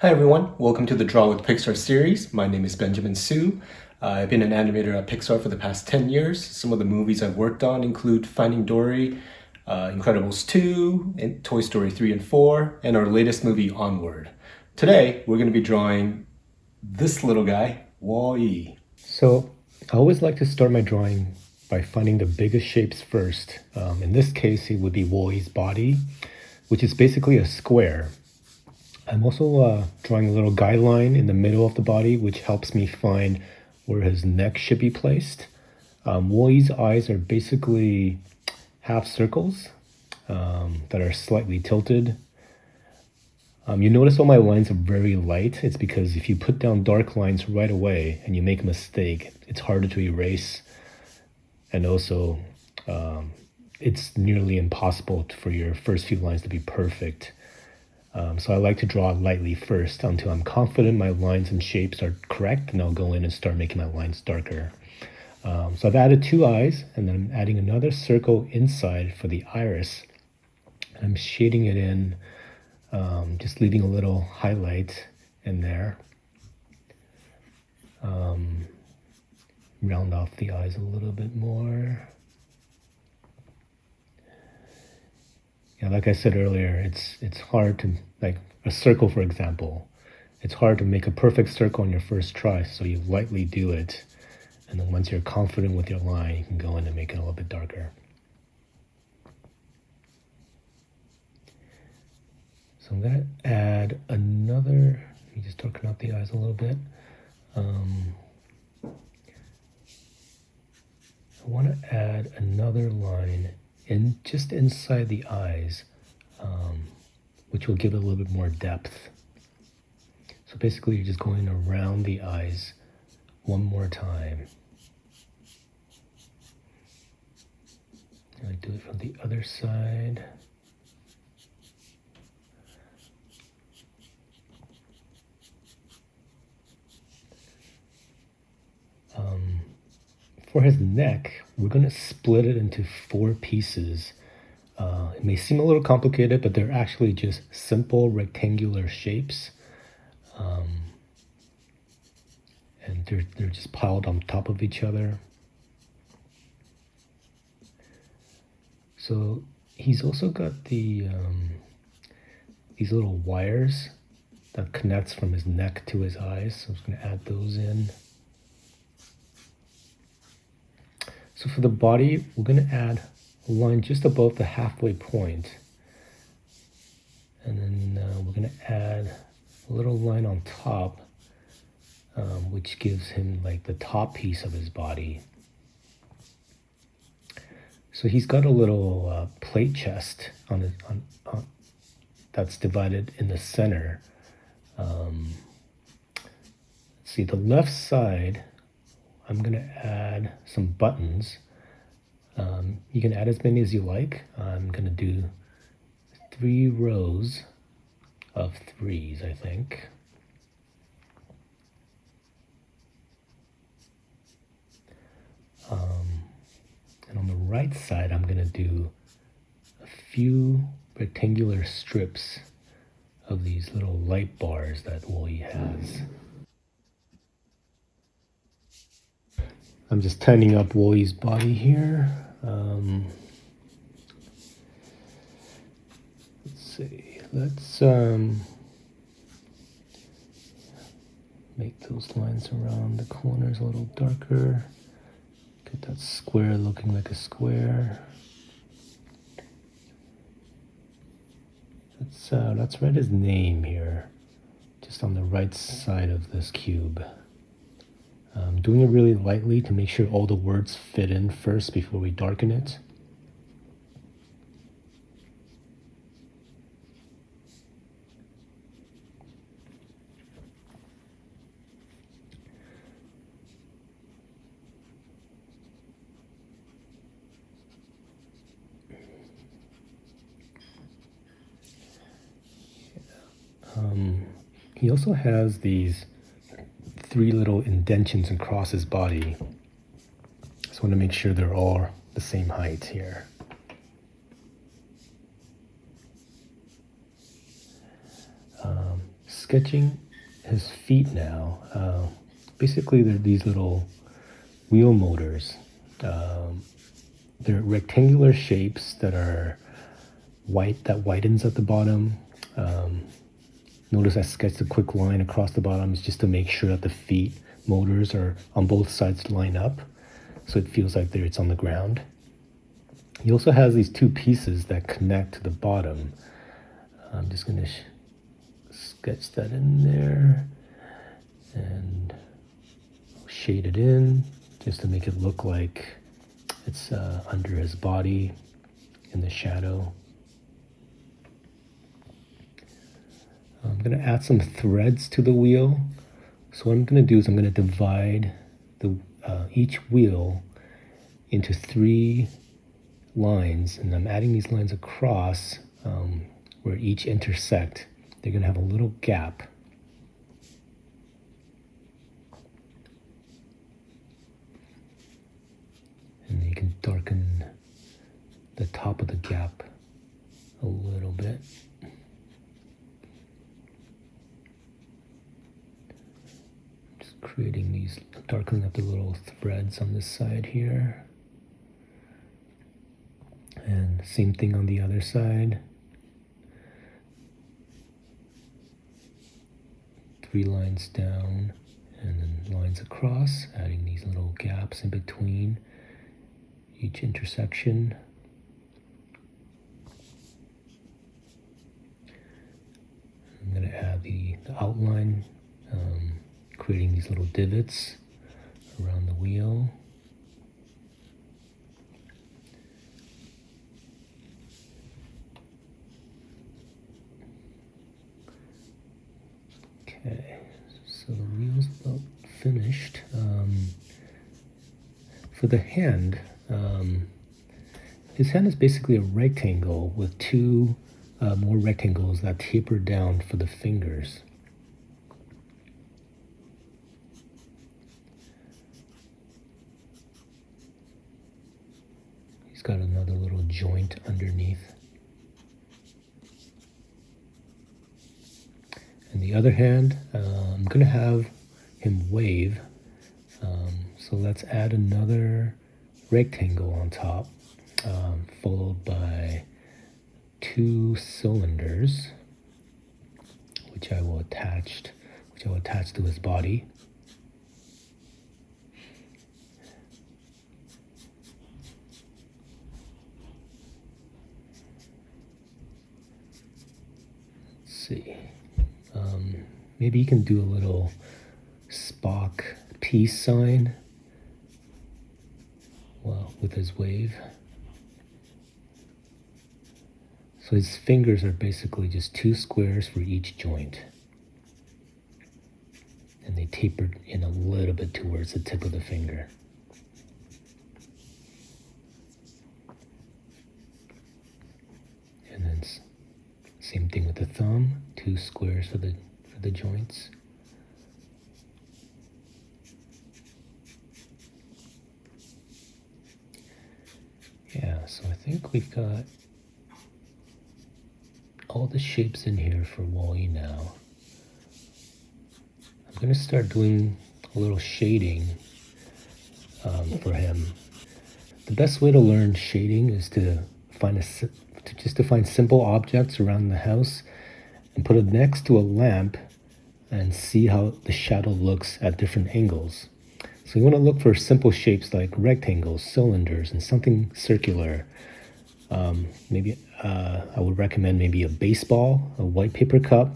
Hi everyone, welcome to the Draw With Pixar series. My name is Ben Su. I've been an animator at Pixar for the past 10 years. Some of the movies I've worked on include Finding Dory, Incredibles 2, and Toy Story 3 and 4, and our latest movie, Onward. Today, we're going to be drawing this little guy, Wall-E. So, I always like to start my drawing by finding the biggest shapes first. In this case, it would be Wall-E's body, which is basically a square. I'm also drawing a little guideline in the middle of the body, which helps me find where his neck should be placed. Wall-E's eyes are basically half circles that are slightly tilted. You notice all my lines are very light. It's because if you put down dark lines right away and you make a mistake, it's harder to erase. And also, it's nearly impossible for your first few lines to be perfect. So I like to draw lightly first until I'm confident my lines and shapes are correct, and I'll go in and start making my lines darker. So I've added two eyes, and then I'm adding another circle inside for the iris. And I'm shading it in, just leaving a little highlight in there. Round off the eyes a little bit more. Yeah, like I said earlier, it's hard to, like a circle, for example, it's hard to make a perfect circle on your first try, so you lightly do it, and then once you're confident with your line, you can go in and make it a little bit darker. So I'm going to add another, let me just darken up the eyes a little bit. I want to add another line just inside the eyes, which will give it a little bit more depth. So basically you're just going around the eyes one more time. And I do it from the other side. For his neck, we're going to split it into 4 pieces. It may seem a little complicated, but they're actually just simple rectangular shapes. And they're just piled on top of each other. So he's also got these little wires that connects from his neck to his eyes. So I'm just going to add those in. So for the body, we're going to add a line just above the halfway point. And then we're going to add a little line on top, which gives him like the top piece of his body. So he's got a little plate chest that's divided in the center. See, the left side, I'm going to add some buttons. You can add as many as you like. I'm going to do 3 rows of 3s, I think. And on the right side, I'm going to do a few rectangular strips of these little light bars that Wall-E has. I'm just tightening up Wall-E's body here. Let's see. Let's make those lines around the corners a little darker. Get that square looking like a square. Let's write his name here, just on the right side of this cube. Doing it really lightly to make sure all the words fit in first before we darken it. He also has these 3 little indentions across his body. Just want to make sure they're all the same height here. sketching his feet now. Basically, they're these little wheel motors. They're rectangular shapes that are white, that widens at the bottom. Notice I sketched a quick line across the bottom just to make sure that the feet motors are on both sides line up, so it feels like it's on the ground. He also has these two pieces that connect to the bottom. I'm just going to sketch that in there and shade it in just to make it look like it's under his body in the shadow. I'm going to add some threads to the wheel. So what I'm going to do is I'm going to divide each wheel into 3 lines, and I'm adding these lines across where each intersect. They're going to have a little gap. And you can darken the top of the gap a little bit. Just creating these, darkening up the little threads on this side here. And same thing on the other side. 3 lines down and then lines across, adding these little gaps in between each intersection. I'm going to add the outline, creating these little divots around the wheel. Okay, so the wheel's about finished. For the hand, his hand is basically a rectangle with 2 more rectangles that taper down for the fingers. He's got another little joint underneath. And the other hand, I'm going to have him wave. So let's add another rectangle on top, followed by 2 cylinders, which I will attach to his body. Let's see. Maybe you can do a little Spock peace sign, well, with his wave. So his fingers are basically just 2 squares for each joint. And they tapered in a little bit towards the tip of the finger. And then same thing with the thumb, 2 squares for the joints. Yeah, so I think we've got all the shapes in here for Wall-E now. I'm going to start doing a little shading for him. The best way to learn shading is to find simple objects around the house and put it next to a lamp and see how the shadow looks at different angles. So you want to look for simple shapes like rectangles, cylinders, and something circular. Maybe I would recommend maybe a baseball, a white paper cup,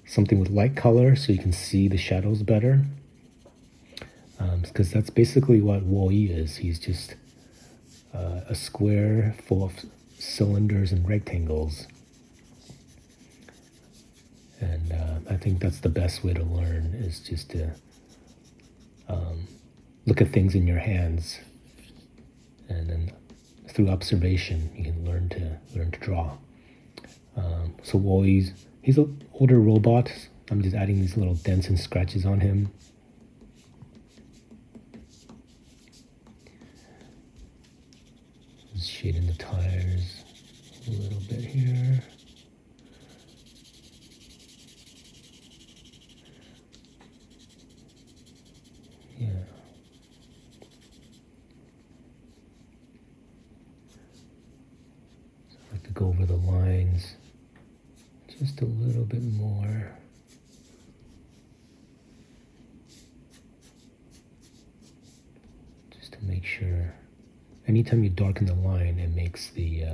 something with light color so you can see the shadows better. Because that's basically what Wall-E is. He's just a square full of cylinders and rectangles. And I think that's the best way to learn, is just to look at things in your hands, and then through observation you can learn to draw. So Wall-E's, he's an older robot. I'm just adding these little dents and scratches on him. Just shading the tires a little bit here. just a little bit more. Just to make sure. Anytime you darken the line, it makes the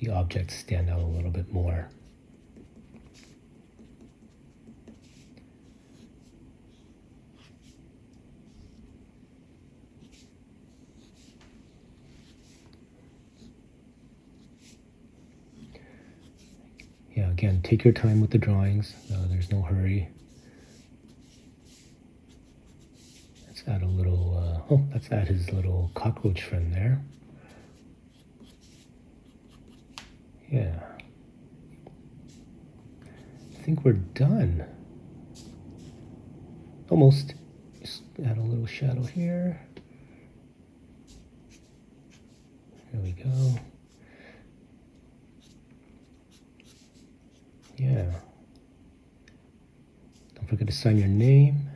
object stand out a little bit more. Yeah, again, take your time with the drawings. There's no hurry. Let's add a little, let's add his little cockroach friend there. Yeah. I think we're done. Almost. Just add a little shadow here. There we go. Yeah. Don't forget to sign your name.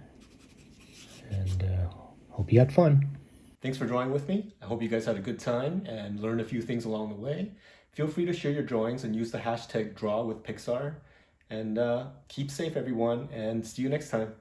And hope you had fun. Thanks for drawing with me. I hope you guys had a good time and learned a few things along the way. Feel free to share your drawings and use the hashtag Draw With Pixar. And keep safe, everyone, and see you next time.